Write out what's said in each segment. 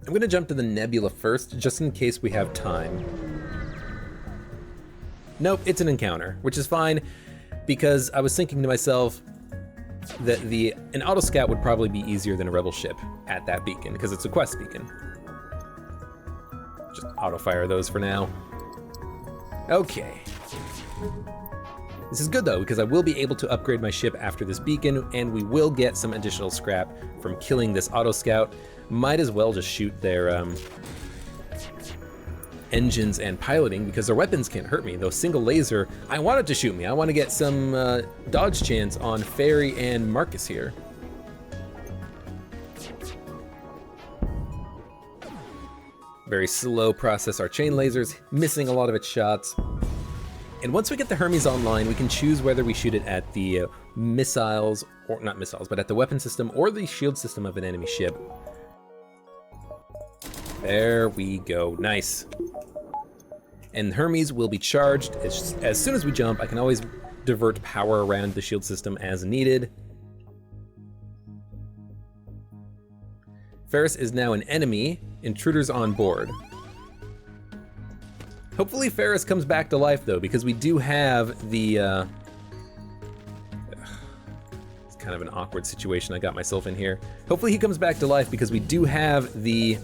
I'm gonna jump to the Nebula first, just in case we have time. Nope, it's an encounter, which is fine, because I was thinking to myself that an auto scout would probably be easier than a rebel ship at that beacon, because it's a quest beacon. Just auto fire those for now. Okay. This is good though, because I will be able to upgrade my ship after this beacon, and we will get some additional scrap from killing this auto scout. Might as well just shoot their engines and piloting, because their weapons can't hurt me. Though single laser, I want it to shoot me. I want to get some dodge chance on Ferry and Marcus here. Very slow process our chain lasers, missing a lot of its shots. And once we get the Hermes online, we can choose whether we shoot it at the missiles, or not missiles, but at the weapon system or the shield system of an enemy ship. There we go, nice. And Hermes will be charged as soon as we jump. I can always divert power around the shield system as needed. Ferris is now an enemy. Intruders on board. Hopefully Ferris comes back to life though, because we do have the, it's kind of an awkward situation I got myself in here. Hopefully he comes back to life, because we do have the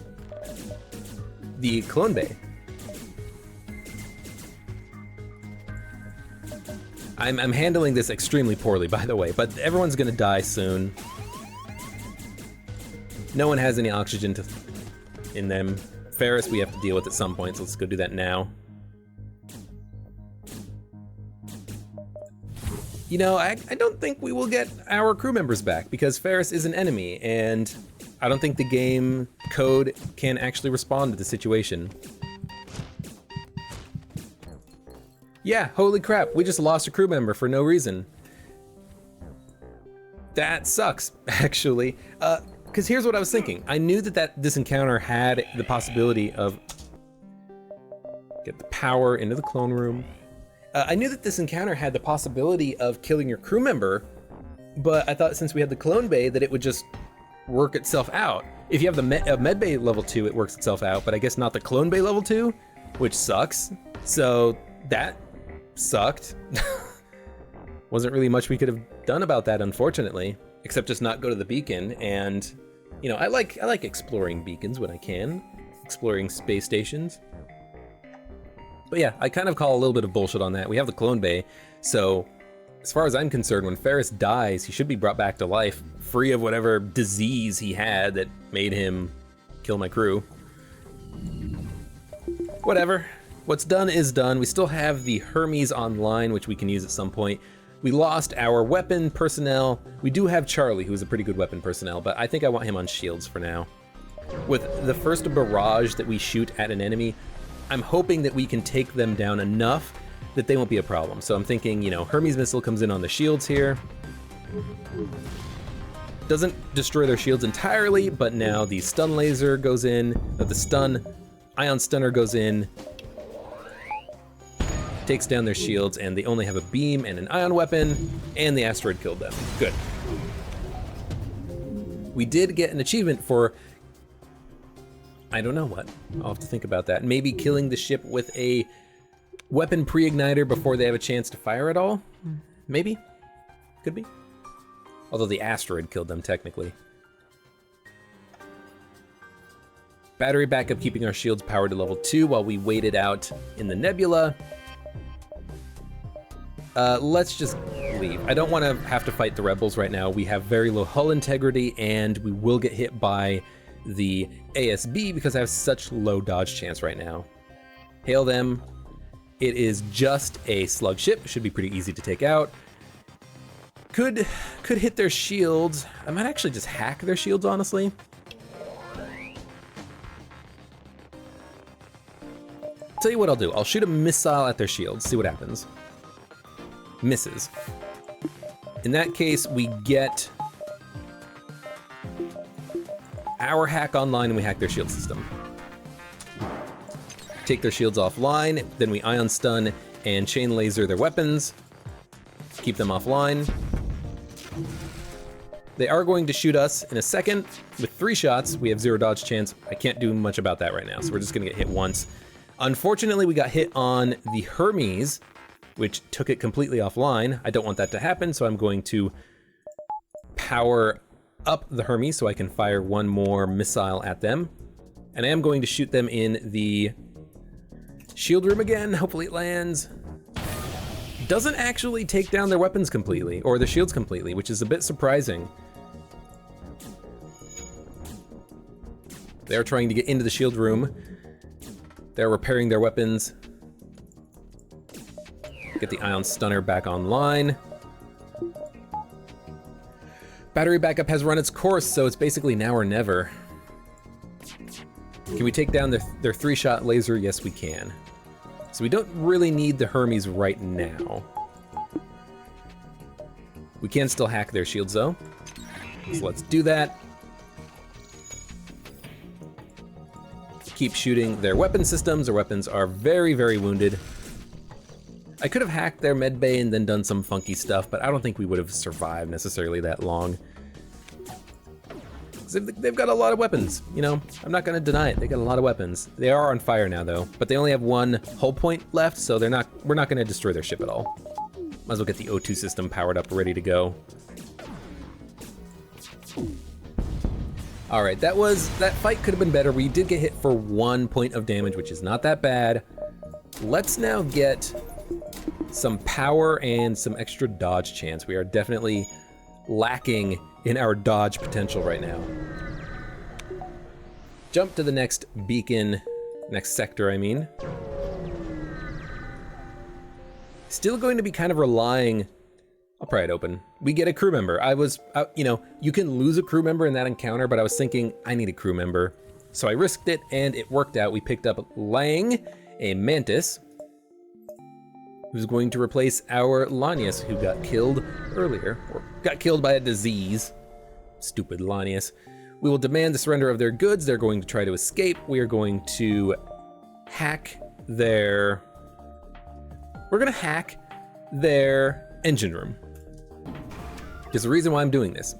clone bay. I'm handling this extremely poorly, by the way, but everyone's gonna die soon. No one has any oxygen in them. Ferris we have to deal with at some point, so let's go do that now. You know, I don't think we will get our crew members back, because Ferris is an enemy, and I don't think the game code can actually respond to the situation. Yeah, holy crap, we just lost a crew member for no reason. That sucks, actually. Because here's what I was thinking. I knew that this encounter had the possibility of... Get the power into the clone room. I knew that this encounter had the possibility of killing your crew member, but I thought since we had the clone bay that it would just work itself out. If you have the med bay level 2, it works itself out, but I guess not the clone bay level 2, which sucks. So that sucked. Wasn't really much we could have done about that, unfortunately, except just not go to the beacon. And you know, I like exploring beacons when I can, exploring space stations. But yeah, I kind of call a little bit of bullshit on that. We have the clone bay, so as far as I'm concerned, when Ferris dies, he should be brought back to life, free of whatever disease he had that made him kill my crew. Whatever. What's done is done. We still have the Hermes online, which we can use at some point. We lost our weapon personnel. We do have Charlie, who's a pretty good weapon personnel, but I think I want him on shields for now. With the first barrage that we shoot at an enemy, I'm hoping that we can take them down enough that they won't be a problem. So I'm thinking, you know, Hermes missile comes in on the shields here. Doesn't destroy their shields entirely, but now the stun laser goes in, the stun ion stunner goes in, takes down their shields, and they only have a beam and an ion weapon, and the asteroid killed them. Good. We did get an achievement for, I don't know what. I'll have to think about that. Maybe killing the ship with a weapon pre-igniter before they have a chance to fire at all? Maybe? Could be. Although the asteroid killed them, technically. Battery backup, keeping our shields powered to level 2 while we wait it out in the nebula. Let's just leave. I don't want to have to fight the rebels right now. We have very low hull integrity, and we will get hit by the ASB because I have such low dodge chance right now. Hail them. It is just a slug ship. It should be pretty easy to take out. Could hit their shields. I might actually just hack their shields, honestly. Tell you what I'll do. I'll shoot a missile at their shields, see what happens. Misses. In that case, we get our hack online and we hack their shield system. Take their shields offline, then we ion stun and chain laser their weapons. Keep them offline. They are going to shoot us in a second with 3 shots. We have 0 dodge chance. I can't do much about that right now, so we're just gonna get hit once. Unfortunately, we got hit on the Hermes, which took it completely offline. I don't want that to happen, so I'm going to power up the Hermes so I can fire 1 more missile at them. And I am going to shoot them in the shield room again. Hopefully it lands. Doesn't actually take down their weapons completely, or their shields completely, which is a bit surprising. They're trying to get into the shield room. They're repairing their weapons. Get the ion stunner back online. Battery backup has run its course, so it's basically now or never. Can we take down their 3-shot laser? Yes, we can. So we don't really need the Hermes right now. We can still hack their shields though. So let's do that. Keep shooting their weapon systems. Their weapons are very, very wounded. I could have hacked their med bay and then done some funky stuff, but I don't think we would have survived necessarily that long. They've got a lot of weapons, you know? I'm not gonna deny it, they got a lot of weapons. They are on fire now though, but they only have 1 hull point left, so we're not gonna destroy their ship at all. Might as well get the O2 system powered up, ready to go. All right, that fight could have been better. We did get hit for 1 point of damage, which is not that bad. Let's now get some power and some extra dodge chance. We are definitely lacking in our dodge potential right now. Jump to the next beacon, next sector, I mean. Still going to be kind of relying, I'll pry it open. We get a crew member. You know, you can lose a crew member in that encounter, but I was thinking I need a crew member. So I risked it and it worked out. We picked up Lang, a mantis, who's going to replace our Lanius, who got killed earlier, or got killed by a disease. Stupid Lanius. We will demand the surrender of their goods. They're going to try to escape. We are going to hack their... We're gonna hack their engine room. There's a reason why I'm doing this.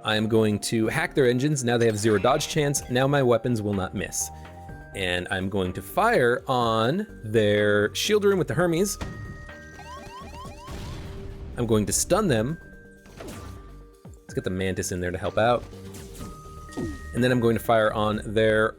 I'm going to hack their engines. Now they have 0 dodge chance. Now my weapons will not miss. And I'm going to fire on their shield room with the Hermes. I'm going to stun them. Let's get the Mantis in there to help out. And then I'm going to fire on their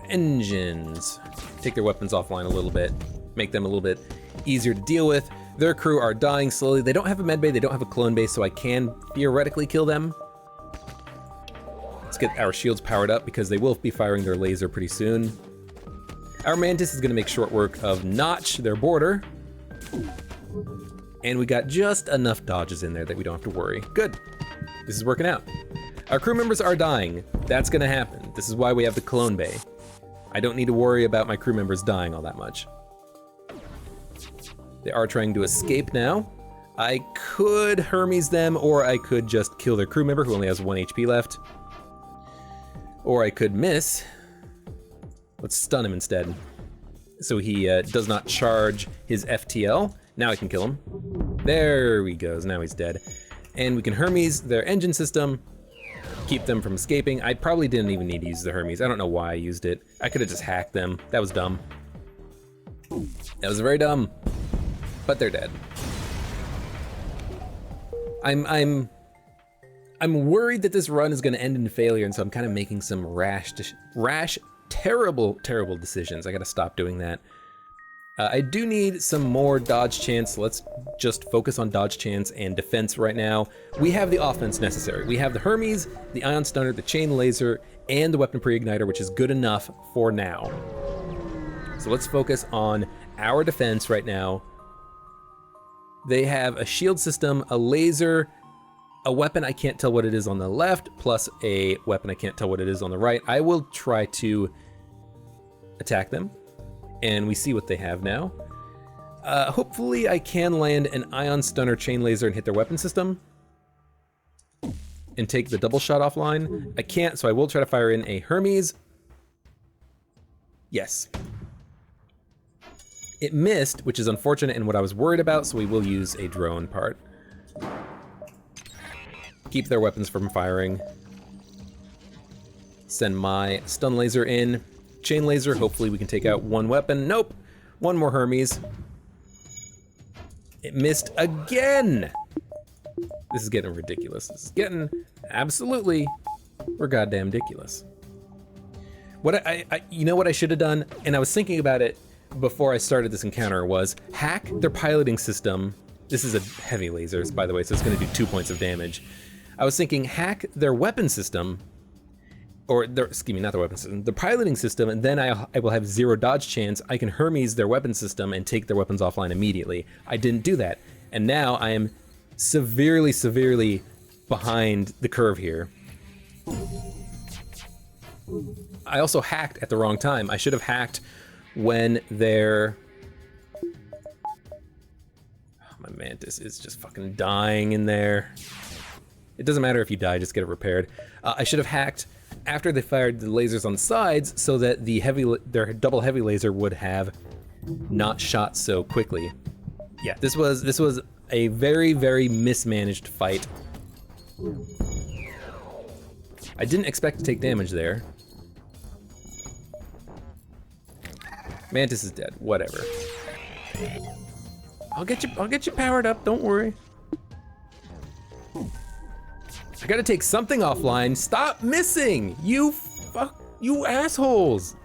engines. Take their weapons offline a little bit, make them a little bit easier to deal with. Their crew are dying slowly. They don't have a med bay, they don't have a clone base, so I can theoretically kill them. Let's get our shields powered up because they will be firing their laser pretty soon. Our Mantis is gonna make short work of Notch, their boarder. And we got just enough dodges in there that we don't have to worry. Good, this is working out. Our crew members are dying. That's gonna happen. This is why we have the clone bay. I don't need to worry about my crew members dying all that much. They are trying to escape now. I could Hermes them, or I could just kill their crew member who only has 1 HP left. Or I could miss. Let's stun him instead. So he does not charge his FTL. Now I can kill him. There he goes, now he's dead. And we can Hermes their engine system, keep them from escaping. I probably didn't even need to use the Hermes. I don't know why I used it. I could have just hacked them. That was dumb. That was very dumb. But they're dead. I'm worried that this run is going to end in failure, and so I'm kind of making some rash, terrible decisions. I got to stop doing that. I do need some more dodge chance. Let's just focus on dodge chance and defense right now. We have the offense necessary. We have the Hermes, the ion stunner, the chain laser, and the weapon pre-igniter, which is good enough for now. So let's focus on our defense right now. They have a shield system, a laser, a weapon I can't tell what it is on the left, plus a weapon I can't tell what it is on the right. I will try to attack them, and we see what they have now. Hopefully I can land an ion stunner chain laser and hit their weapon system and take the double shot offline. I can't, so I will try to fire in a Hermes. Yes. It missed, which is unfortunate and what I was worried about, so we will use a drone part. Keep their weapons from firing. Send my stun laser in. Chain laser, hopefully we can take out one weapon. Nope, one more Hermes. It missed again. This is getting ridiculous. This is getting absolutely goddamn ridiculous. What you know what I should have done, and I was thinking about it before I started this encounter, was hack their piloting system. This is a heavy laser, by the way, so it's gonna do 2 points of damage. I was thinking hack their weapon system, or their, excuse me, not their weapon system, the piloting system, and then I will have 0 dodge chance. I can Hermes their weapon system and take their weapons offline immediately. I didn't do that, and now I am severely, severely behind the curve here. I also hacked at the wrong time. I should have hacked when their... Oh, my Mantis is just fucking dying in there. It doesn't matter if you die, just get it repaired. I should have hacked after they fired the lasers on the sides so that their double heavy laser would have not shot so quickly. Yeah, this was a very, very mismanaged fight. I didn't expect to take damage there. Mantis is dead, whatever. I'll get you powered up, don't worry. I gotta take something offline. Stop missing, you assholes.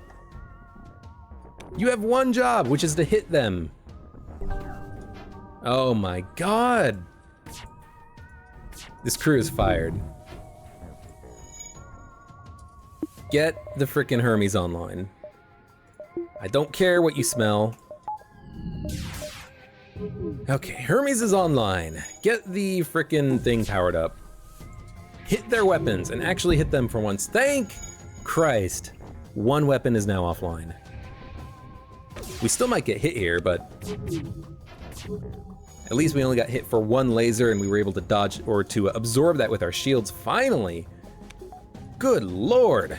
You have one job, which is to hit them. Oh my God. This crew is fired. Get the frickin' Hermes online. I don't care what you smell. Okay, Hermes is online. Get the frickin' thing powered up. Hit their weapons and actually hit them for once. Thank Christ. One weapon is now offline. We still might get hit here, but at least we only got hit for one laser and we were able to dodge or to absorb that with our shields finally. Good Lord.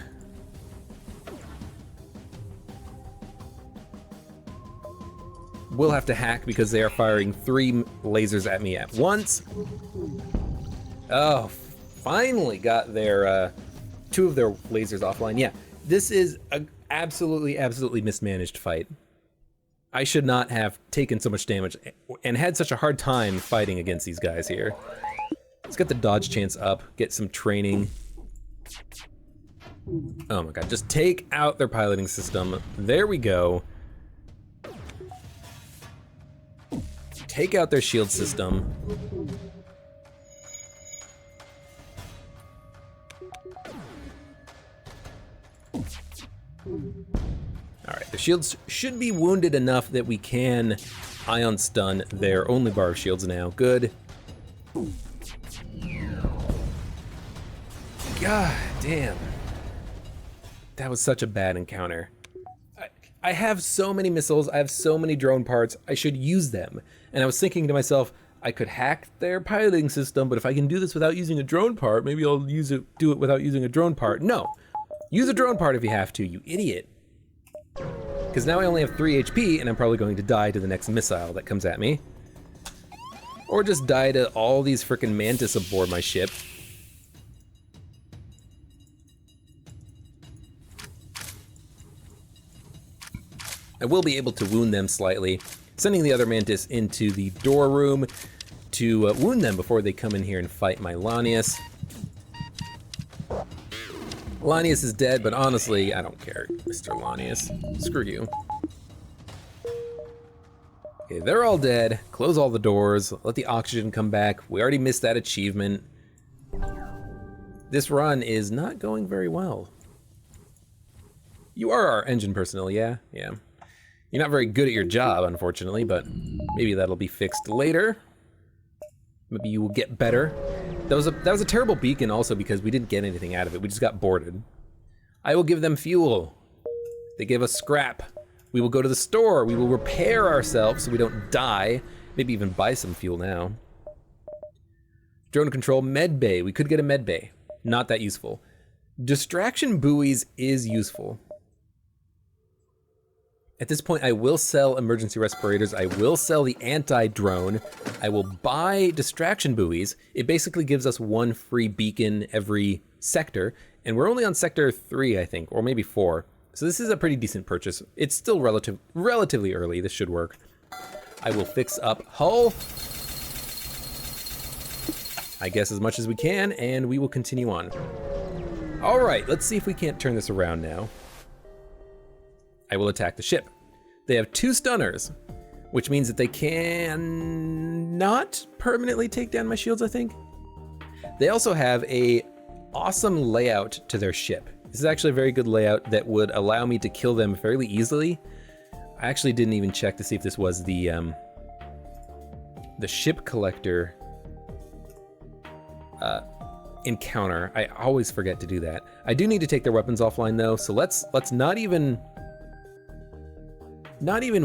We'll have to hack because they are firing 3 lasers at me at once. Oh, finally got their 2 of their lasers offline. Yeah, this is a absolutely mismanaged fight. I should not have taken so much damage and had such a hard time fighting against these guys here. Let's get the dodge chance up, get some training. Oh my God, just take out their piloting system. There we go. Take out their shield system. All right, the shields should be wounded enough that we can ion stun their only bar of shields now. Good. God damn. That was such a bad encounter. I have so many missiles, I have so many drone parts, I should use them. And I was thinking to myself, I could hack their piloting system, but if I can do this without using a drone part, maybe I'll do it without using a drone part. No, use a drone part if you have to, you idiot. Because now I only have 3 HP and I'm probably going to die to the next missile that comes at me. Or just die to all these frickin' Mantis aboard my ship. I will be able to wound them slightly, sending the other Mantis into the door room to wound them before they come in here and fight my Lanius. Lanius is dead, but honestly, I don't care, Mr. Lanius. Screw you. Okay, they're all dead. Close all the doors, let the oxygen come back. We already missed that achievement. This run is not going very well. You are our engine personnel, yeah? Yeah. You're not very good at your job, unfortunately, but maybe that'll be fixed later. Maybe you will get better. That was a terrible beacon also because we didn't get anything out of it. We just got boarded. I will give them fuel. They give us scrap. We will go to the store. We will repair ourselves so we don't die. Maybe even buy some fuel now. Drone control med bay. We could get a med bay. Not that useful. Distraction buoys is useful. At this point, I will sell emergency respirators. I will sell the anti-drone. I will buy distraction buoys. It basically gives us 1 free beacon every sector, and we're only on sector 3, I think, or maybe 4. So this is a pretty decent purchase. It's still relatively early. This should work. I will fix up hull, I guess, as much as we can, and we will continue on. All right, let's see if we can't turn this around now. I will attack the ship. They have 2 stunners, which means that they can not permanently take down my shields, I think. They also have a awesome layout to their ship. This is actually a very good layout that would allow me to kill them fairly easily. I actually didn't even check to see if this was the ship collector encounter. I always forget to do that. I do need to take their weapons offline though, so let's not even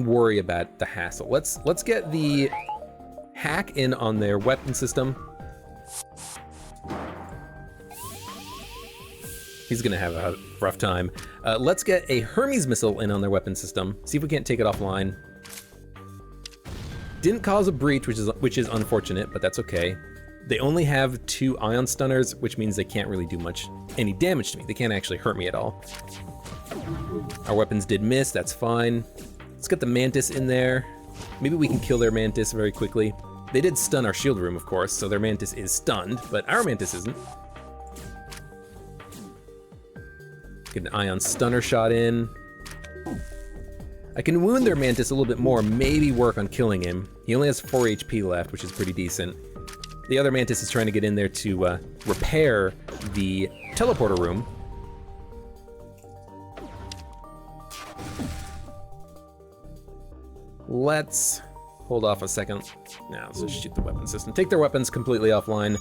worry about the hassle. Let's get the hack in on their weapon system. He's gonna have a rough time. Let's get a Hermes missile in on their weapon system. See if we can't take it offline. Didn't cause a breach, which is unfortunate, but that's okay. They only have 2 ion stunners, which means they can't really do any damage to me. They can't actually hurt me at all. Our weapons did miss, that's fine. Let's get the Mantis in there. Maybe we can kill their Mantis very quickly. They did stun our shield room, of course, so their Mantis is stunned, but our Mantis isn't. Get an ion stunner shot in. I can wound their Mantis a little bit more, maybe work on killing him. He only has 4 HP left, which is pretty decent. The other Mantis is trying to get in there to repair the teleporter room. Let's hold off a second. Now let's just shoot the weapon system. Take their weapons completely offline.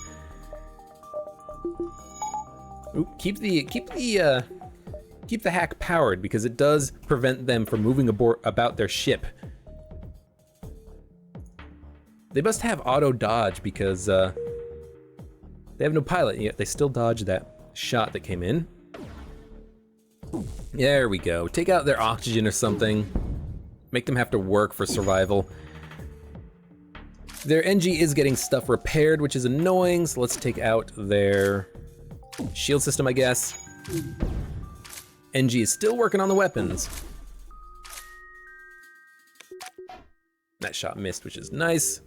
Ooh, keep the hack powered because it does prevent them from moving about their ship. They must have auto dodge because they have no pilot, yet they still dodge that shot that came in. There we go. Take out their oxygen or something. Make them have to work for survival. Their NG is getting stuff repaired, which is annoying, so let's take out their shield system, I guess. NG is still working on the weapons. That shot missed, which is nice.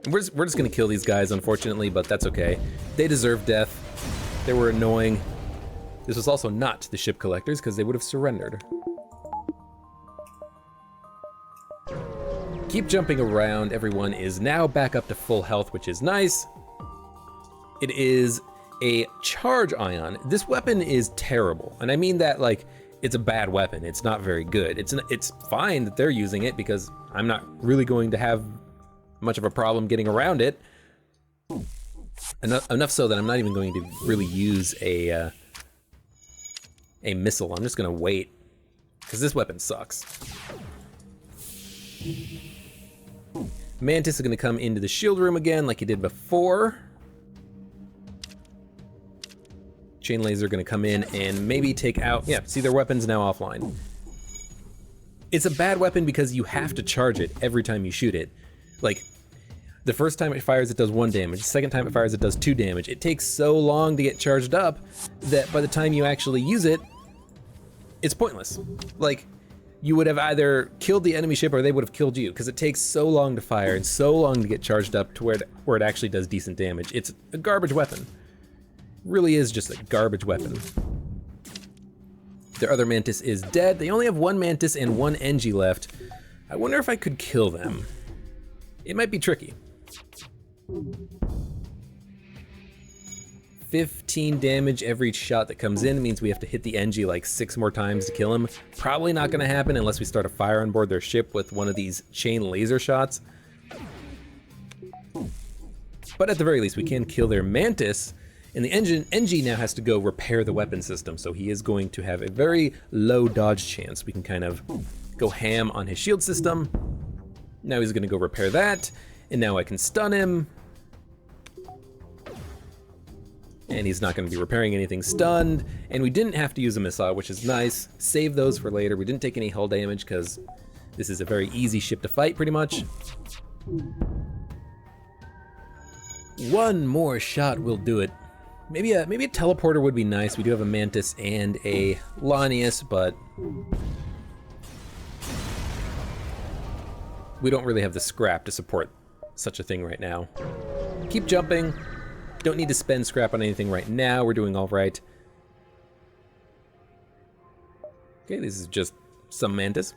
We're just gonna kill these guys, unfortunately, but that's okay. They deserve death. They were annoying. This was also not the ship collectors, because they would have surrendered. Keep jumping around. Everyone is now back up to full health, which is nice. It is a charge ion. This weapon is terrible, and I mean that like it's a bad weapon. It's not very good. It's fine that they're using it because I'm not really going to have much of a problem getting around it. Enough so that I'm not even going to really use a missile. I'm just gonna wait because this weapon sucks. Mantis is gonna come into the shield room again like he did before. Chain laser gonna come in and maybe take out, yeah, see their weapons now offline. It's a bad weapon because you have to charge it every time you shoot it. Like, the first time it fires it does 1 damage, the second time it fires it does 2 damage. It takes so long to get charged up that by the time you actually use it, it's pointless. Like, you would have either killed the enemy ship or they would have killed you because it takes so long to fire and so long to get charged up to where it actually does decent damage. It's a garbage weapon. Really is just a garbage weapon. Their other Mantis is dead. They only have 1 Mantis and 1 NG left. I wonder if I could kill them. It might be tricky. 15 damage every shot that comes in means we have to hit the NG like 6 more times to kill him. Probably not gonna happen unless we start a fire on board their ship with one of these chain laser shots. But at the very least, we can kill their Mantis. And the NG now has to go repair the weapon system, so he is going to have a very low dodge chance. We can kind of go ham on his shield system. Now he's gonna go repair that, and now I can stun him. And he's not going to be repairing anything stunned. And we didn't have to use a missile, which is nice. Save those for later. We didn't take any hull damage because this is a very easy ship to fight, pretty much. One more shot will do it. Maybe a teleporter would be nice. We do have a Mantis and a Lanius, but we don't really have the scrap to support such a thing right now. Keep jumping. Don't need to spend scrap on anything right now. We're doing all right. Okay, this is just some Mantis.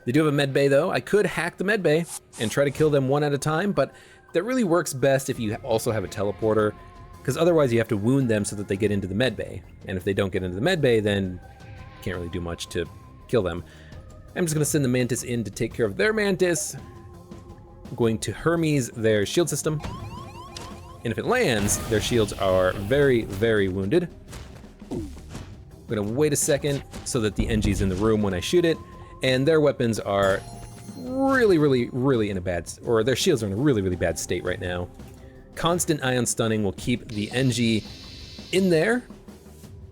They do have a med bay though. I could hack the med bay and try to kill them one at a time, but that really works best if you also have a teleporter, because otherwise you have to wound them so that they get into the med bay. And if they don't get into the med bay, then you can't really do much to kill them. I'm just gonna send the Mantis in to take care of their Mantis. I'm going to Hermes their shield system. And if it lands, their shields are very, very wounded. I'm gonna wait a second so that the NG's in the room when I shoot it, and their weapons are really, really, really in a bad, or their shields are in a really, really bad state right now. Constant ion stunning will keep the NG in there.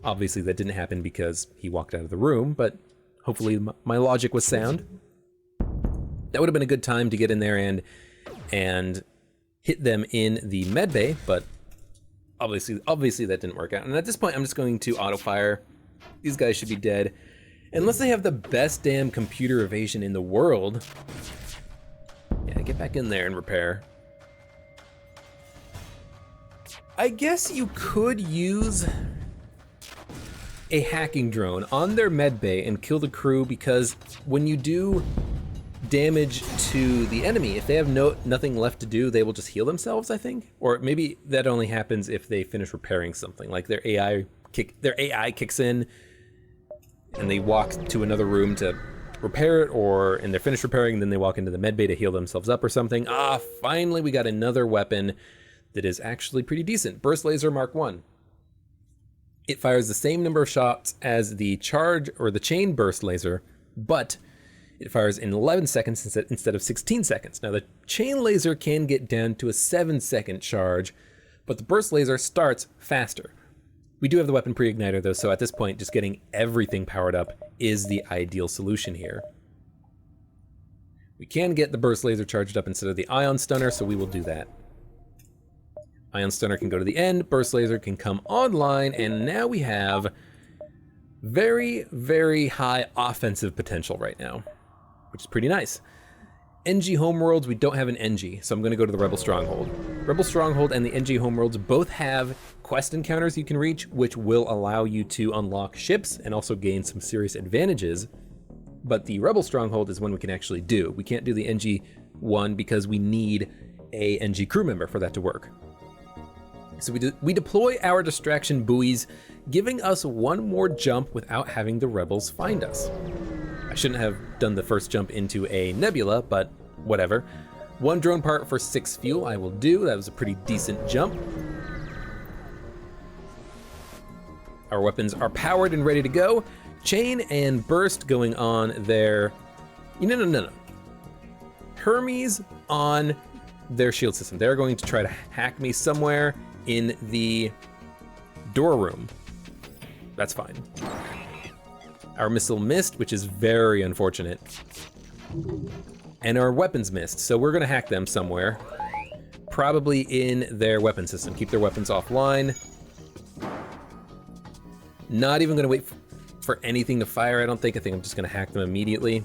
Obviously that didn't happen because he walked out of the room, but hopefully my logic was sound. That would have been a good time to get in there and hit them in the med bay, but obviously that didn't work out. And at this point, I'm just going to auto fire. These guys should be dead. Unless they have the best damn computer evasion in the world. Yeah, get back in there and repair. I guess you could use a hacking drone on their med bay and kill the crew, because when you do damage to the enemy, if they have nothing left to do, they will just heal themselves, I think. Or maybe that only happens if they finish repairing something, like their AI kicks in and they walk to another room to repair it, and they're finished repairing, and then they walk into the med bay to heal themselves up or something. Ah, finally we got another weapon that is actually pretty decent. Burst Laser Mark 1. It fires the same number of shots as the charge or the chain burst laser, but it fires in 11 seconds instead of 16 seconds. Now the chain laser can get down to a 7-second charge, but the burst laser starts faster. We do have the weapon pre-igniter though, so at this point just getting everything powered up is the ideal solution here. We can get the burst laser charged up instead of the ion stunner, so we will do that. Ion stunner can go to the end, burst laser can come online, and now we have very, very high offensive potential right now, which is pretty nice. NG homeworlds, we don't have an NG, so I'm gonna go to the Rebel Stronghold. Rebel Stronghold and the NG homeworlds both have quest encounters you can reach, which will allow you to unlock ships and also gain some serious advantages. But the Rebel Stronghold is one we can actually do. We can't do the NG one because we need a NG crew member for that to work. So we deploy our distraction buoys, giving us one more jump without having the rebels find us. I shouldn't have done the first jump into a nebula, but whatever. 1 drone part for 6 fuel I will do. That was a pretty decent jump. Our weapons are powered and ready to go. Chain and burst going on there. No. Hermes on their shield system. They're going to try to hack me somewhere in the door room. That's fine. Our missile missed, which is very unfortunate. And our weapons missed, so we're gonna hack them somewhere. Probably in their weapon system. Keep their weapons offline. Not even gonna wait for anything to fire, I don't think. I think I'm just gonna hack them immediately.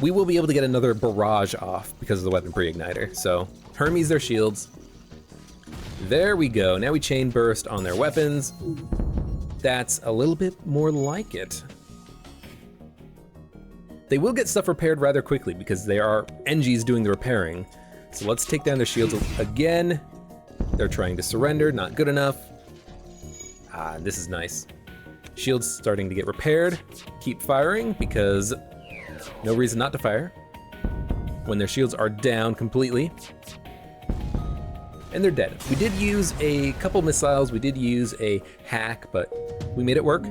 We will be able to get another barrage off because of the weapon pre-igniter. So Hermes their shields. There we go. Now we chain burst on their weapons. That's a little bit more like it. They will get stuff repaired rather quickly because they are NGs doing the repairing. So let's take down their shields again. They're trying to surrender, not good enough. Ah, this is nice. Shields starting to get repaired. Keep firing because no reason not to fire when their shields are down completely. And they're dead. We did use a couple missiles, we did use a hack, but we made it work.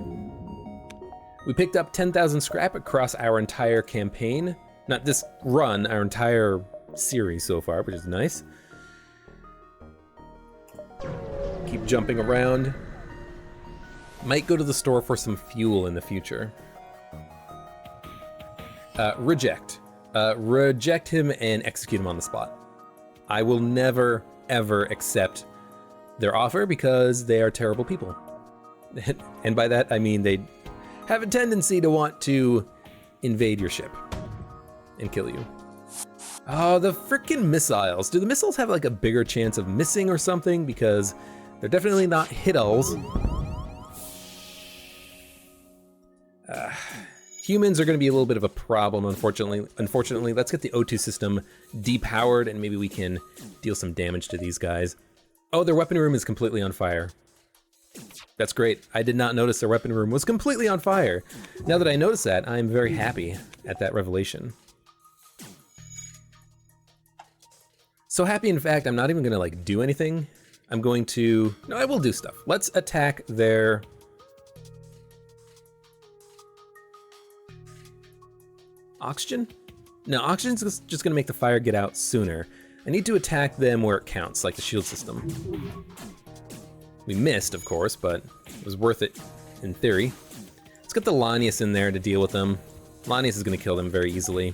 We picked up 10,000 scrap across our entire campaign. Not this run, our entire series so far, which is nice. keep jumping around. Might go to the store for some fuel in the future. Reject. Reject him and execute him on the spot. I will never, ever accept their offer because they are terrible people. And by that, I mean they have a tendency to want to invade your ship and kill you. Oh, the frickin' missiles. Do the missiles have like a bigger chance of missing or something? Because they're definitely not hit-alls. Humans are going to be a little bit of a problem, unfortunately. Let's get the O2 system depowered and maybe we can deal some damage to these guys. Oh, their weapon room is completely on fire. That's great. I did not notice their weapon room was completely on fire. Now that I notice that, I'm very happy at that revelation. So happy, in fact, I'm not even gonna like do anything. I'm going to, no, I will do stuff. Let's attack their oxygen? No, oxygen's just gonna make the fire get out sooner. I need to attack them where it counts, like the shield system. We missed, of course, but it was worth it in theory. Let's get the Lanius in there to deal with them. Lanius is gonna kill them very easily.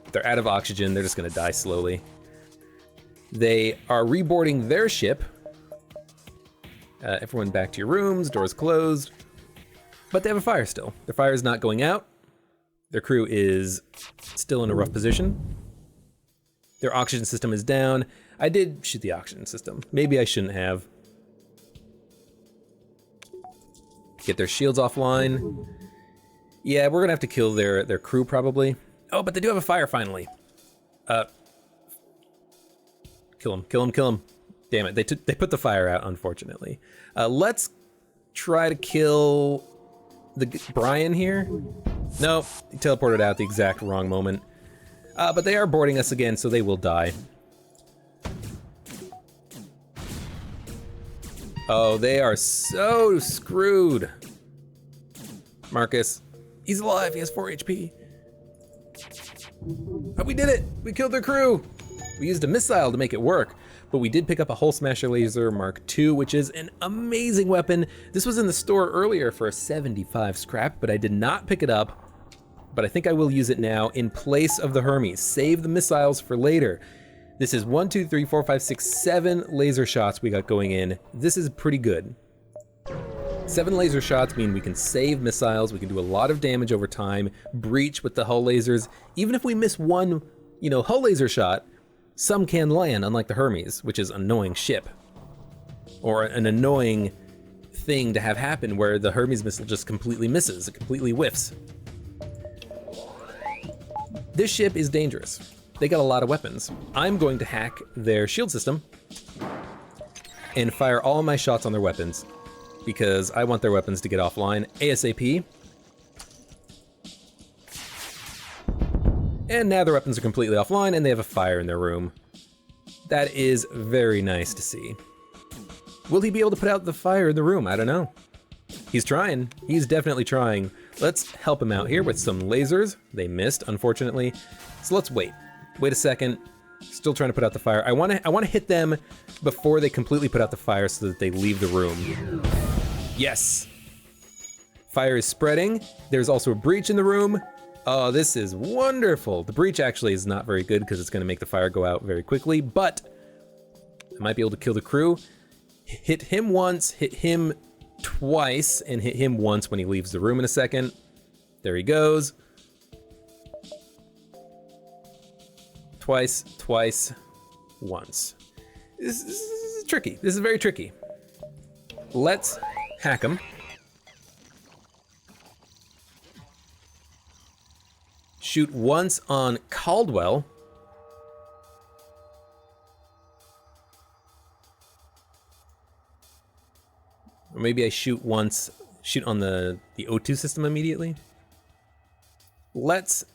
If they're out of oxygen, they're just gonna die slowly. They are reboarding their ship. Everyone back to your rooms, doors closed. But they have a fire still. Their fire is not going out. Their crew is still in a rough position. Their oxygen system is down. I did shoot the oxygen system. Maybe I shouldn't have. Get their shields offline. Yeah, we're gonna have to kill their crew probably. Oh, but they do have a fire finally. Kill him, kill him, kill him. Damn it, they put the fire out, unfortunately. Let's try to kill Brian here. No, he teleported out the exact wrong moment. But they are boarding us again, so they will die. Oh, they are so screwed. Marcus, he's alive, he has 4 HP. But we did it, we killed their crew. We used a missile to make it work, but we did pick up a Hull Smasher Laser Mark II, which is an amazing weapon. This was in the store earlier for a 75 scrap, but I did not pick it up. But I think I will use it now in place of the Hermes. Save the missiles for later. This is 1, 2, 3, 4, 5, 6, 7 laser shots we got going in. This is pretty good. 7 laser shots mean we can save missiles, we can do a lot of damage over time, breach with the hull lasers. Even if we miss one, hull laser shot, some can land, unlike the Hermes, which is an annoying ship. Or an annoying thing to have happen where the Hermes missile just completely misses, it completely whiffs. This ship is dangerous. They got a lot of weapons. I'm going to hack their shield system and fire all of my shots on their weapons because I want their weapons to get offline ASAP. And now their weapons are completely offline and they have a fire in their room. That is very nice to see. Will he be able to put out the fire in the room? I don't know. He's trying. He's definitely trying. Let's help him out here with some lasers. They missed, unfortunately. So let's wait. Wait a second. Still trying to put out the fire. I want to hit them before they completely put out the fire so that they leave the room. Yes. Fire is spreading. There's also a breach in the room. Oh, this is wonderful. The breach actually is not very good because it's going to make the fire go out very quickly, but I might be able to kill the crew. Hit him once, hit him twice, and hit him once when he leaves the room in a second. There he goes. Twice, once. This is tricky. This is very tricky. Let's hack him. Shoot once on Caldwell. Or maybe I shoot on the O2 system immediately. Let's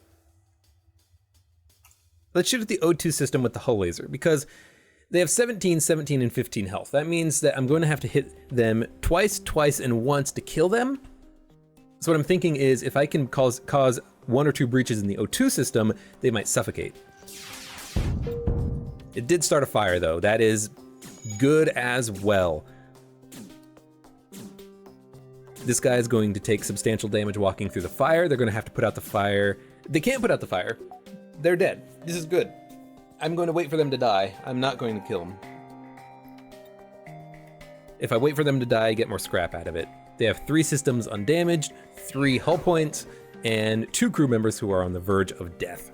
shoot at the O2 system with the hull laser because they have 17, 17, and 15 health. That means that I'm going to have to hit them twice, and once to kill them. So what I'm thinking is if I can cause 1 or 2 breaches in the O2 system, they might suffocate. It did start a fire though. That is good as well. This guy is going to take substantial damage walking through the fire. They're going to have to put out the fire. They can't put out the fire. They're dead. This is good. I'm going to wait for them to die. I'm not going to kill them. If I wait for them to die, I get more scrap out of it. They have 3 systems undamaged, 3 hull points, and 2 crew members who are on the verge of death.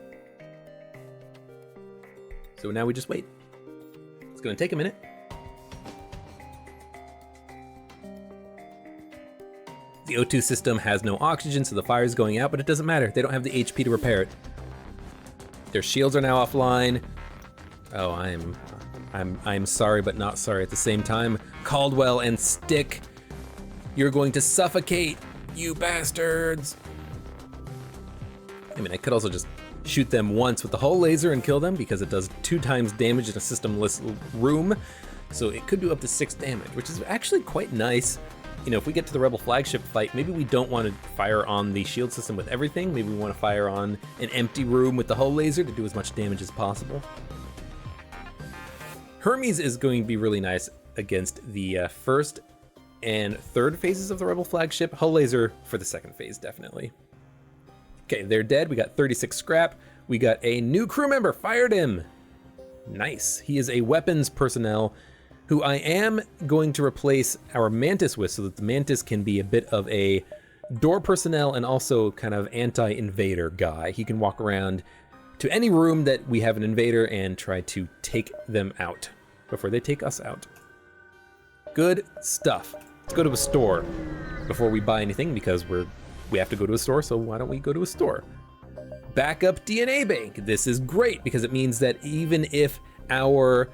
So now we just wait. It's going to take a minute. The O2 system has no oxygen, so the fire is going out, but it doesn't matter. They don't have the HP to repair it. Their shields are now offline. Oh, I'm sorry, but not sorry at the same time. Caldwell and Stick, you're going to suffocate, you bastards. I mean, I could also just shoot them once with the hull laser and kill them because it does 2 times damage in a systemless room. So it could do up to 6 damage, which is actually quite nice. You know, if we get to the Rebel Flagship fight, maybe we don't want to fire on the shield system with everything. Maybe we want to fire on an empty room with the hull laser to do as much damage as possible. Hermes is going to be really nice against the first and third phases of the Rebel Flagship. Hull laser for the second phase, definitely. Okay, they're dead. We got 36 scrap. We got a new crew member. Fired him. Nice. He is a weapons personnel who I am going to replace our Mantis with so that the Mantis can be a bit of a door personnel and also kind of anti-invader guy. He can walk around to any room that we have an invader and try to take them out before they take us out. Good stuff. Let's go to a store before we buy anything because we have to go to a store, so why don't we go to a store? Backup DNA bank. This is great because it means that even if our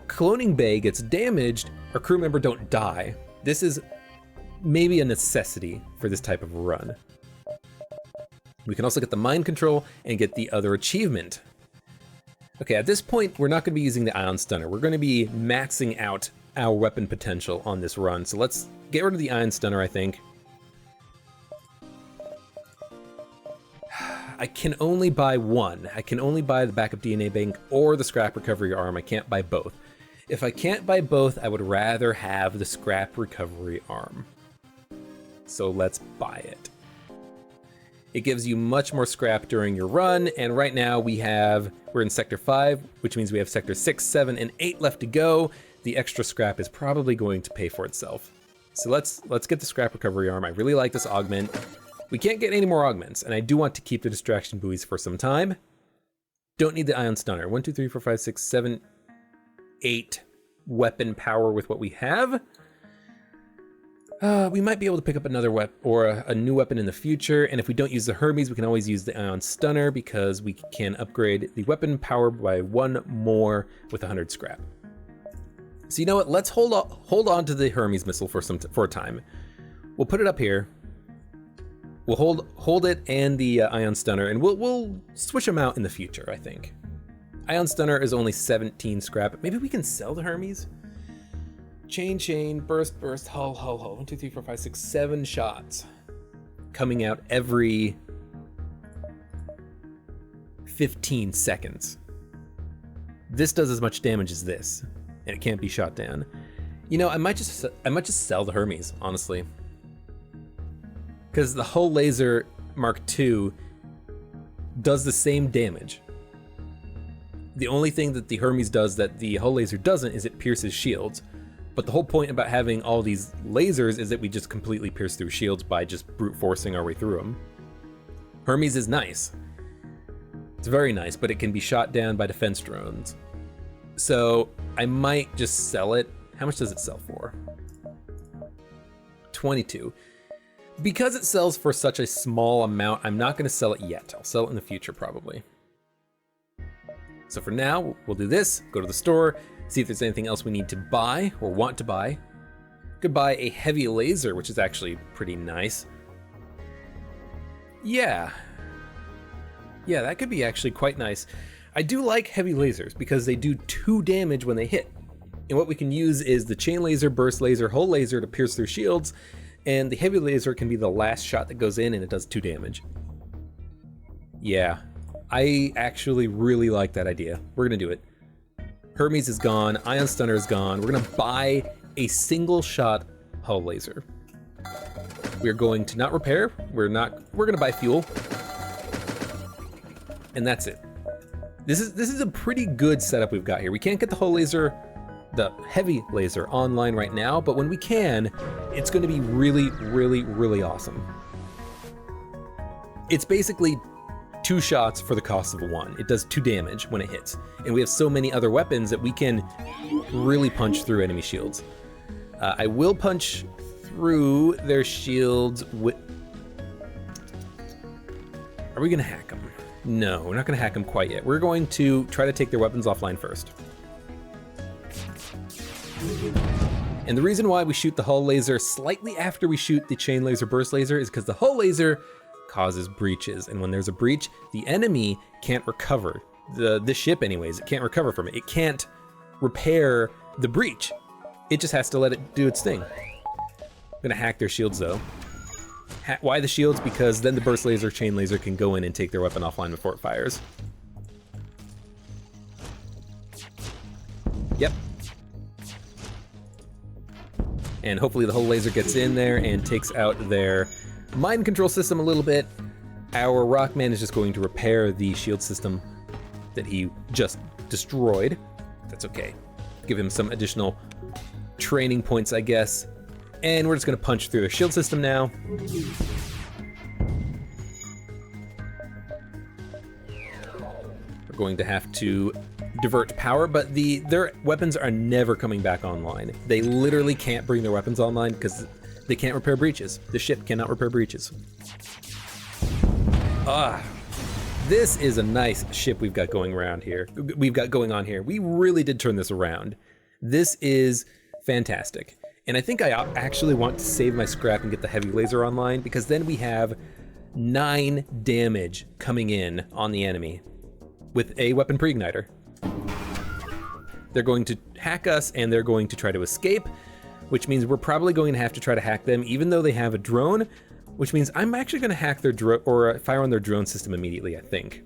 cloning bay gets damaged, our crew member don't die. This is maybe a necessity for this type of run. We can also get the mind control and get the other achievement. Okay, at this point, we're not going to be using the ion stunner. We're going to be maxing out our weapon potential on this run. So let's get rid of the ion stunner, I think. I can only buy one. I can only buy the backup DNA bank or the scrap recovery arm. I can't buy both. If I can't buy both, I would rather have the scrap recovery arm. So let's buy it. It gives you much more scrap during your run, and right now we're in Sector 5, which means we have Sector 6, 7, and 8 left to go. The extra scrap is probably going to pay for itself. So let's get the scrap recovery arm. I really like this augment. We can't get any more augments, and I do want to keep the distraction buoys for some time. Don't need the ion stunner. 1, 2, 3, 4, 5, 6, 7, 8 weapon power with what we have. We might be able to pick up another weapon or a new weapon in the future, and if we don't use the Hermes, we can always use the ion stunner because we can upgrade the weapon power by 1 more with 100 scrap. So you know what? Let's hold on to the Hermes missile for a time. We'll put it up here. We'll hold it and the ion stunner, and we'll switch them out in the future, I think. Ion stunner is only 17 scrap. Maybe we can sell the Hermes? Chain, burst, hull. 1, 2, 3, 4, 5, 6, 7 shots. Coming out every 15 seconds. This does as much damage as this, and it can't be shot down. You know, I might just sell the Hermes, honestly. Because the hull laser Mark II does the same damage. The only thing that the Hermes does that the hull laser doesn't is it pierces shields. But the whole point about having all these lasers is that we just completely pierce through shields by just brute forcing our way through them. Hermes is nice. It's very nice, but it can be shot down by defense drones. So I might just sell it. How much does it sell for? 22. Because it sells for such a small amount, I'm not going to sell it yet. I'll sell it in the future, probably. So for now, we'll do this, go to the store, see if there's anything else we need to buy or want to buy. Could buy a heavy laser, which is actually pretty nice. Yeah, that could be actually quite nice. I do like heavy lasers because they do 2 damage when they hit. And what we can use is the chain laser, burst laser, hull laser to pierce through shields, and the heavy laser can be the last shot that goes in and it does 2 damage. Yeah, I actually really like that idea. We're gonna do it. Hermes is gone, Ion Stunner is gone. We're gonna buy a single shot hull laser. We're going to not repair, we're gonna buy fuel. And that's it. This is a pretty good setup we've got here. We can't get the hull laser, the heavy laser online right now, but when we can, it's gonna be really, really, really awesome. It's basically 2 shots for the cost of 1. It does 2 damage when it hits. And we have so many other weapons that we can really punch through enemy shields. I will punch through their shields with... Are we gonna hack them? No, we're not gonna hack them quite yet. We're going to try to take their weapons offline first. And the reason why we shoot the hull laser slightly after we shoot the chain laser burst laser is because the hull laser causes breaches, and when there's a breach, the enemy can't recover. The ship anyways, it can't recover from it. It can't repair the breach. It just has to let it do its thing. I'm gonna hack their shields though. Why the shields? Because then the burst laser, chain laser can go in and take their weapon offline before it fires. Yep. And hopefully the hull laser gets in there and takes out their mind control system a little bit. Our Rockman is just going to repair the shield system that he just destroyed. That's okay. Give him some additional training points, I guess. And we're just gonna punch through their shield system now. We're going to have to divert power, but their weapons are never coming back online. They literally can't bring their weapons online because they can't repair breaches. The ship cannot repair breaches. This is a nice ship we've got going around here. We've got going on here. We really did turn this around. This is fantastic. And I think I actually want to save my scrap and get the heavy laser online, because then we have 9 damage coming in on the enemy with a weapon pre-igniter. They're going to hack us and they're going to try to escape, which means we're probably going to have to try to hack them even though they have a drone, which means I'm actually going to hack their drone or fire on their drone system immediately, I think.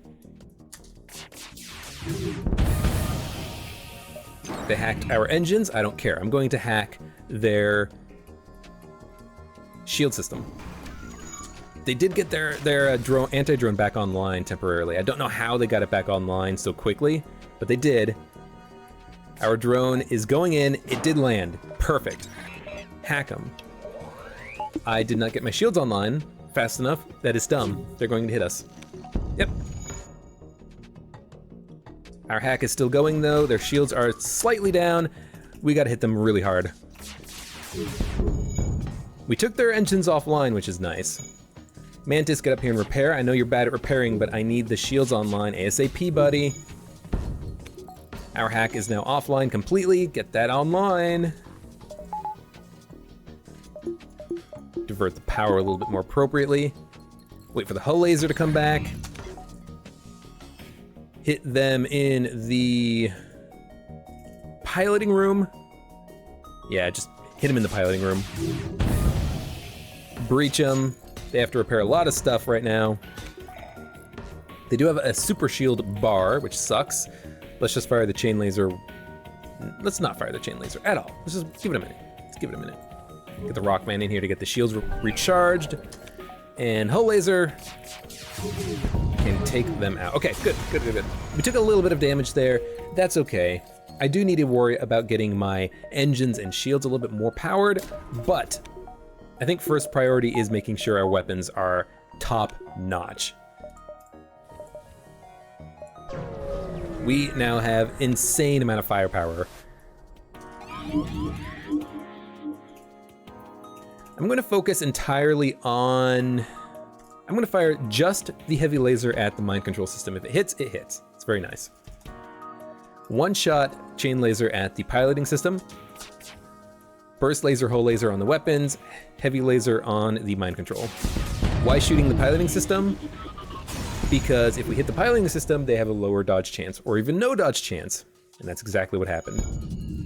They hacked our engines. I don't care. I'm going to hack their shield system. They did get their drone, anti-drone back online temporarily. I don't know how they got it back online so quickly, but they did. Our drone is going in. It did land. Perfect. Hack them. I did not get my shields online fast enough. That is dumb. They're going to hit us. Yep. Our hack is still going though. Their shields are slightly down. We gotta hit them really hard. We took their engines offline, which is nice. Mantis, get up here and repair. I know you're bad at repairing, but I need the shields online ASAP, buddy. Our hack is now offline completely. Get that online. Divert the power a little bit more appropriately. Wait for the hull laser to come back. Hit them in the piloting room. Yeah, just hit them in the piloting room. Breach them. They have to repair a lot of stuff right now. They do have a super shield bar, which sucks. Let's just fire the chain laser. Let's not fire the chain laser at all. Let's just give it a minute. Let's give it a minute. Get the Rockman in here to get the shields recharged. And hull laser can take them out. Okay, good. We took a little bit of damage there. That's okay. I do need to worry about getting my engines and shields a little bit more powered, but I think first priority is making sure our weapons are top notch. We now have insane amount of firepower. I'm going to focus entirely on... I'm going to fire just the heavy laser at the mind control system. If it hits, it hits. It's very nice. One shot chain laser at the piloting system. Burst laser, hull laser on the weapons. Heavy laser on the mind control. Why shooting the piloting system? Because if we hit the piloting system, they have a lower dodge chance, or even no dodge chance. And that's exactly what happened.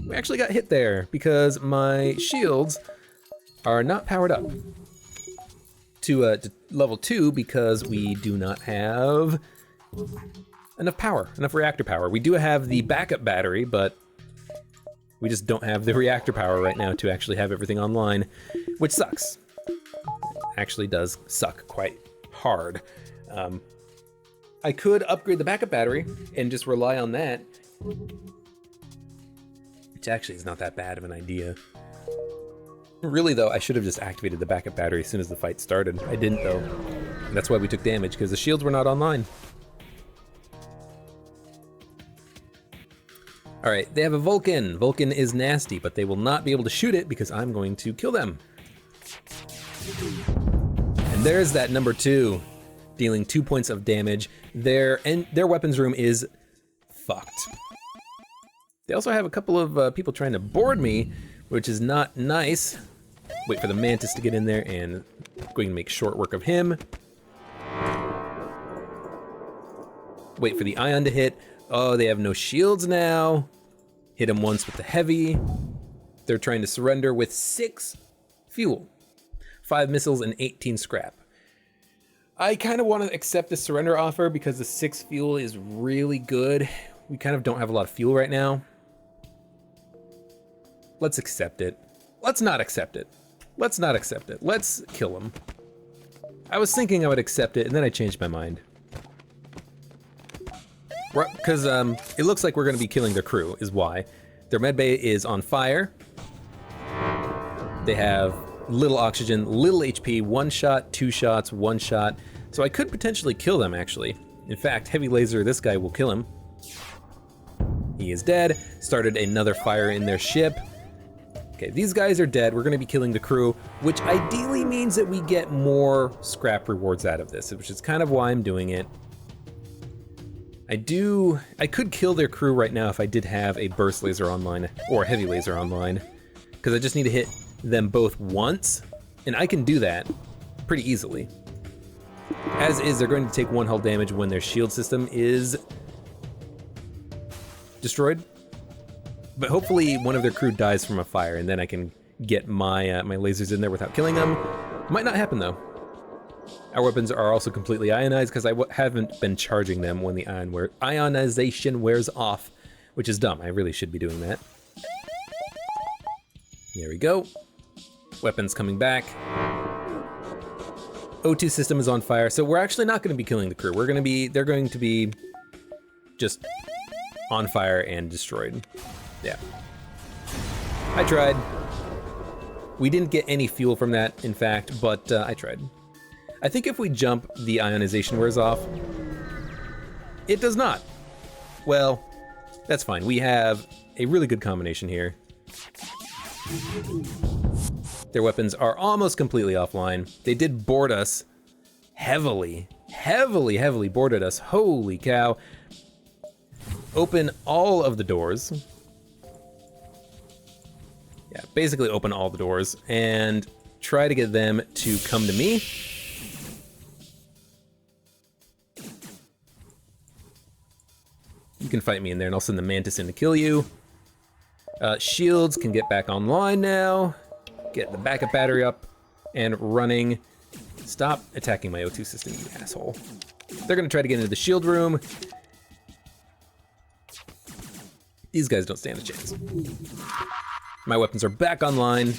We actually got hit there because my shields are not powered up to level 2 because we do not have enough power, enough reactor power. We do have the backup battery, but we just don't have the reactor power right now to actually have everything online, which sucks. Actually does suck quite hard. I could upgrade the backup battery and just rely on that, which actually is not that bad of an idea. Really though, I should have just activated the backup battery as soon as the fight started. I didn't though. And that's why we took damage, because the shields were not online. All right, they have a Vulcan. Vulcan is nasty, but they will not be able to shoot it because I'm going to kill them. And there's that number 2, dealing 2 points of damage. Their weapons room is fucked. They also have a couple of people trying to board me, which is not nice. Wait for the Mantis to get in there, and going to make short work of him. Wait for the Ion to hit. Oh, they have no shields now. Hit him once with the heavy. They're trying to surrender with 6 fuel, 5 missiles, and 18 scrap. I kind of want to accept the surrender offer because the 6 fuel is really good. We kind of don't have a lot of fuel right now. Let's accept it. Let's not accept it. Let's not accept it. Let's kill him. I was thinking I would accept it, and then I changed my mind. Because it looks like we're going to be killing their crew, is why. Their medbay is on fire. They have little oxygen, little HP, 1 shot, 2 shots, 1 shot. So I could potentially kill them, actually. In fact, heavy laser, this guy will kill him. He is dead. Started another fire in their ship. Okay, these guys are dead. We're going to be killing the crew, which ideally means that we get more scrap rewards out of this, which is kind of why I'm doing it. I could kill their crew right now if I did have a burst laser online or a heavy laser online, because I just need to hit them both once, and I can do that pretty easily. As is, they're going to take 1 hull damage when their shield system is destroyed. But hopefully one of their crew dies from a fire, and then I can get my my lasers in there without killing them. Might not happen though. Our weapons are also completely ionized because I haven't been charging them when the ionization wears off, which is dumb. I really should be doing that. There we go. Weapons coming back. O2 system is on fire, so we're actually not going to be killing the crew. They're going to be just on fire and destroyed. Yeah. I tried. We didn't get any fuel from that, in fact, but I tried. I think if we jump, the ionization wears off. It does not. Well, that's fine. We have a really good combination here. Their weapons are almost completely offline. They did board us heavily boarded us. Holy cow. Open all of the doors. Yeah, basically open all the doors and try to get them to come to me. You can fight me in there and I'll send the Mantis in to kill you. Shields can get back online now. Get the backup battery up and running. Stop attacking my O2 system, you asshole. They're gonna try to get into the shield room. These guys don't stand a chance. My weapons are back online.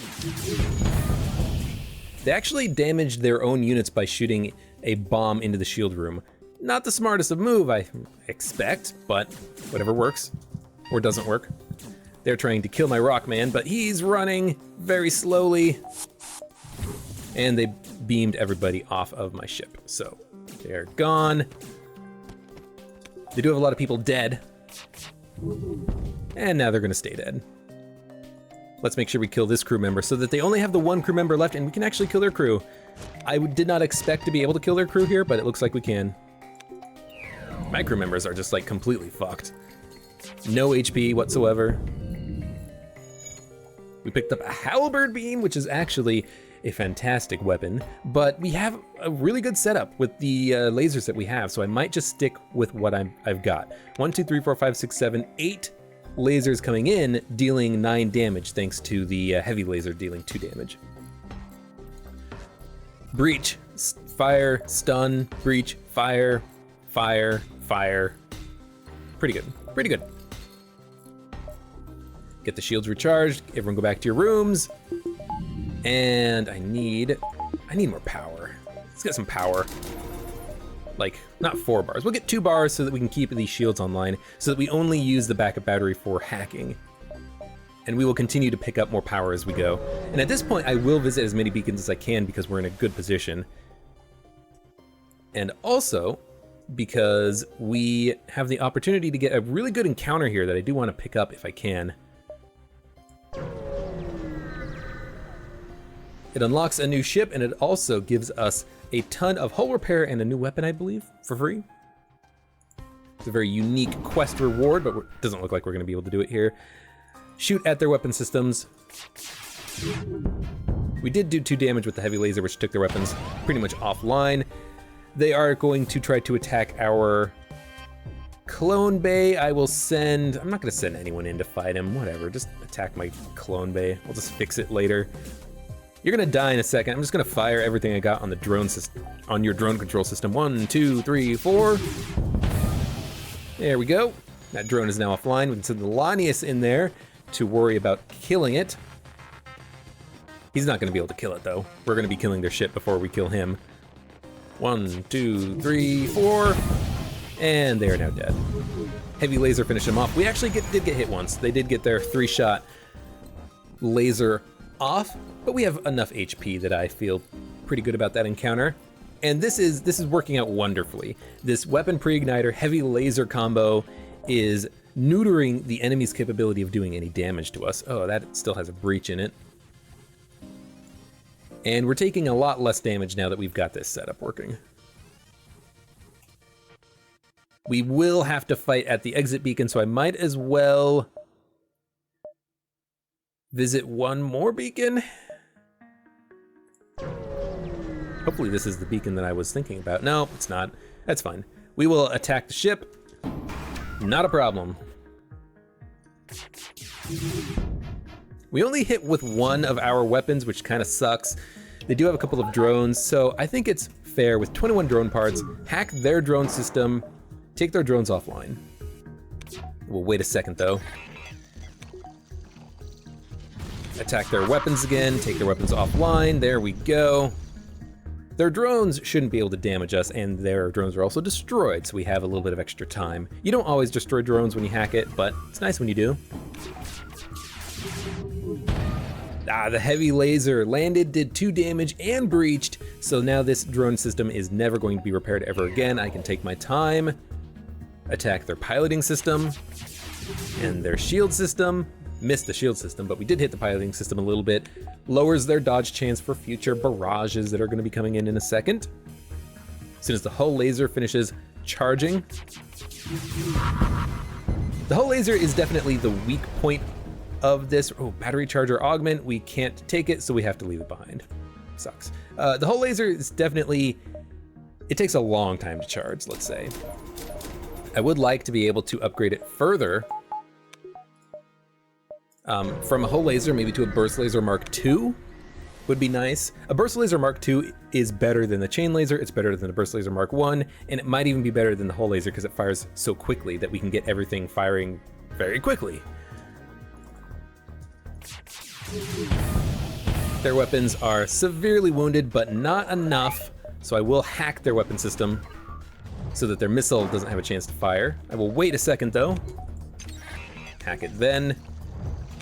They actually damaged their own units by shooting a bomb into the shield room. Not the smartest of move, I expect, but whatever works, or doesn't work. They're trying to kill my Rockman, but he's running very slowly. And they beamed everybody off of my ship, so they're gone. They do have a lot of people dead. And now they're gonna stay dead. Let's make sure we kill this crew member so that they only have the one crew member left and we can actually kill their crew. I did not expect to be able to kill their crew here, but it looks like we can. My crew members are just like completely fucked. No HP whatsoever. We picked up a halberd beam, which is actually a fantastic weapon, but we have a really good setup with the lasers that we have, so I might just stick with what I've got. 1, 2, 3, 4, 5, 6, 7, 8 lasers coming in, dealing 9 damage, thanks to the heavy laser dealing 2 damage. Breach, fire, stun, breach, fire, fire, fire. Pretty good. Pretty good. Get the shields recharged. Everyone go back to your rooms. And I need more power. Let's get some power. Like, not 4 bars. We'll get 2 bars so that we can keep these shields online, so that we only use the backup battery for hacking. And we will continue to pick up more power as we go. And at this point, I will visit as many beacons as I can because we're in a good position. And also, because we have the opportunity to get a really good encounter here that I do want to pick up if I can. It unlocks a new ship, and it also gives us a ton of hull repair and a new weapon, I believe, for free. It's a very unique quest reward, but it doesn't look like we're going to be able to do it here. Shoot at their weapon systems. We did do 2 damage with the heavy laser, which took their weapons pretty much offline. They are going to try to attack our clone bay. I will send... I'm not going to send anyone in to fight him. Whatever, just attack my clone bay. We'll just fix it later. You're going to die in a second. I'm just going to fire everything I got on the drone system, on your drone control system. 1, 2, 3, 4. There we go. That drone is now offline. We can send the Lanius in there to worry about killing it. He's not going to be able to kill it, though. We're going to be killing their ship before we kill him. 1, 2, 3, 4. And they are now dead. Heavy laser finished them off. We actually did get hit once. They did get their 3-shot laser off, but we have enough HP that I feel pretty good about that encounter. And this is working out wonderfully. This weapon pre-igniter heavy laser combo is neutering the enemy's capability of doing any damage to us. Oh, that still has a breach in it. And we're taking a lot less damage now that we've got this setup working. We will have to fight at the exit beacon, so I might as well visit one more beacon. Hopefully this is the beacon that I was thinking about. No, it's not. That's fine. We will attack the ship. Not a problem. We only hit with one of our weapons, which kind of sucks. They do have a couple of drones, so I think it's fair with 21 drone parts, hack their drone system, take their drones offline. We'll wait a second though. Attack their weapons again, take their weapons offline, there we go. Their drones shouldn't be able to damage us, and their drones are also destroyed, so we have a little bit of extra time. You don't always destroy drones when you hack it, but it's nice when you do. The heavy laser landed, did 2 damage, and breached, so now this drone system is never going to be repaired ever again. I can take my time, attack their piloting system, and their shield system. Missed the shield system, but we did hit the piloting system a little bit. Lowers their dodge chance for future barrages that are going to be coming in a second. As soon as the hull laser finishes charging. The hull laser is definitely the weak point of this. Oh, battery charger augment. We can't take it, so we have to leave it behind. Sucks. The hull laser is definitely... It takes a long time to charge, let's say. I would like to be able to upgrade it further. From a hull laser maybe to a burst laser Mark II would be nice. A burst laser Mark II is better than the chain laser, it's better than the burst laser Mark I, and it might even be better than the hull laser because it fires so quickly that we can get everything firing very quickly. Their weapons are severely wounded, but not enough, so I will hack their weapon system so that their missile doesn't have a chance to fire. I will wait a second though. Hack it then.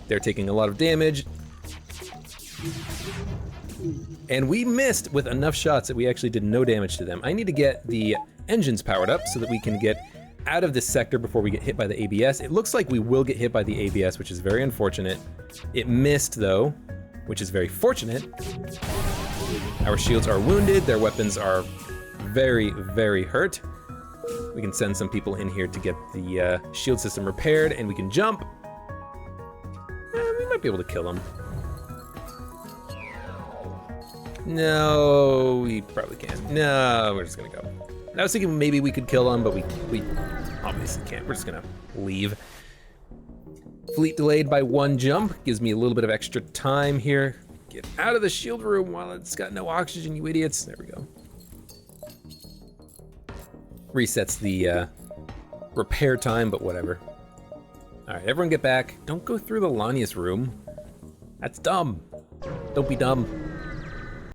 They're taking a lot of damage. And we missed with enough shots that we actually did no damage to them. I need to get the engines powered up so that we can get out of this sector before we get hit by the ABS. It looks like we will get hit by the ABS, which is very unfortunate. It missed though, which is very fortunate. Our shields are wounded. Their weapons are very, very hurt. We can send some people in here to get the shield system repaired, and we can jump. We might be able to kill him. No, we probably can't. No, we're just gonna go. I was thinking maybe we could kill him, but we obviously can't. We're just gonna leave. Fleet delayed by 1 jump. Gives me a little bit of extra time here. Get out of the shield room while it's got no oxygen, you idiots. There we go. Resets repair time, but whatever. All right, everyone get back. Don't go through the Lanius room. That's dumb. Don't be dumb.